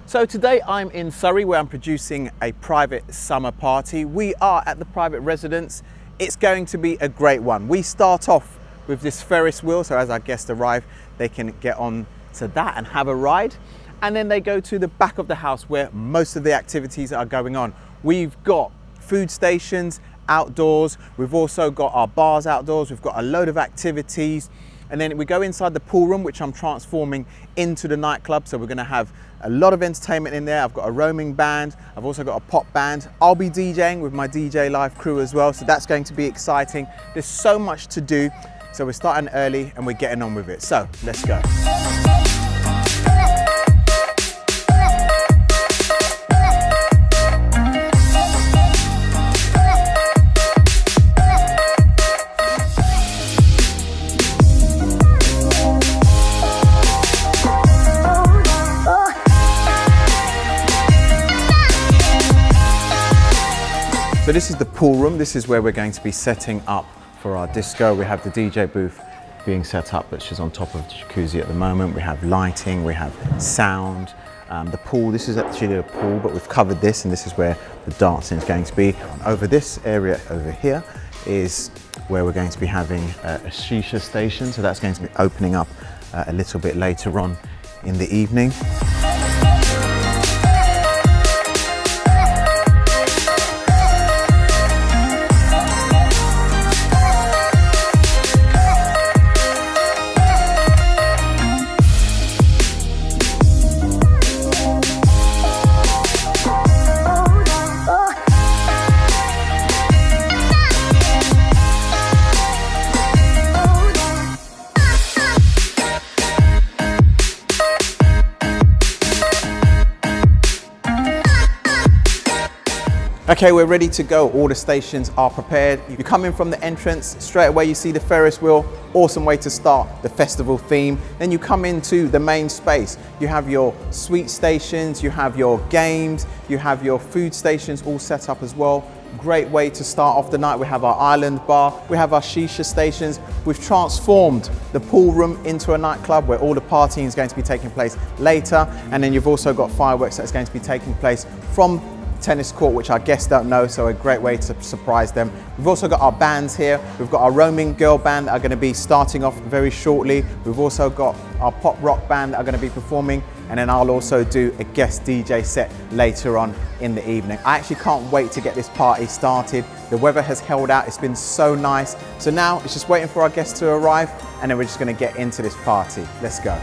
So today I'm in Surrey where I'm producing a private summer party. We are at the private residence. It's going to be a great one. We start off with this Ferris wheel, so as our guests arrive, they can get on to that and have a ride. And then they go to the back of the house where most of the activities are going on. We've got food stations outdoors. We've also got our bars outdoors. We've got a load of activities. And then we go inside the pool room, which I'm transforming into the nightclub. So we're gonna have a lot of entertainment in there. I've got a roaming band. I've also got a pop band. I'll be DJing with my DJ Live crew as well. So that's going to be exciting. There's so much to do. So we're starting early and we're getting on with it. So let's go. So this is the pool room. This is where we're going to be setting up for our disco. We have the DJ booth being set up, which is on top of the jacuzzi at the moment. We have lighting, we have sound. The pool, this is actually a pool, but we've covered this, and this is where the dancing is going to be. Over this area over here is where we're going to be having a shisha station. So that's going to be opening up a little bit later on in the evening. Okay, we're ready to go. All the stations are prepared. You come in from the entrance, straight away you see the Ferris wheel. Awesome way to start the festival theme. Then you come into the main space. You have your sweet stations, you have your games, you have your food stations all set up as well. Great way to start off the night. We have our island bar, we have our shisha stations. We've transformed the pool room into a nightclub where all the partying is going to be taking place later. And then you've also got fireworks that's going to be taking place from tennis court, which our guests don't know, so a great way to surprise them. We've also got our bands here. We've got our roaming girl band that are going to be starting off very shortly. We've also got our pop rock band that are going to be performing, and then I'll also do a guest DJ set later on in the evening. I actually can't wait to get this party started. The weather has held out, it's been so nice. So now it's just waiting for our guests to arrive, and then we're just going to get into this party. Let's go.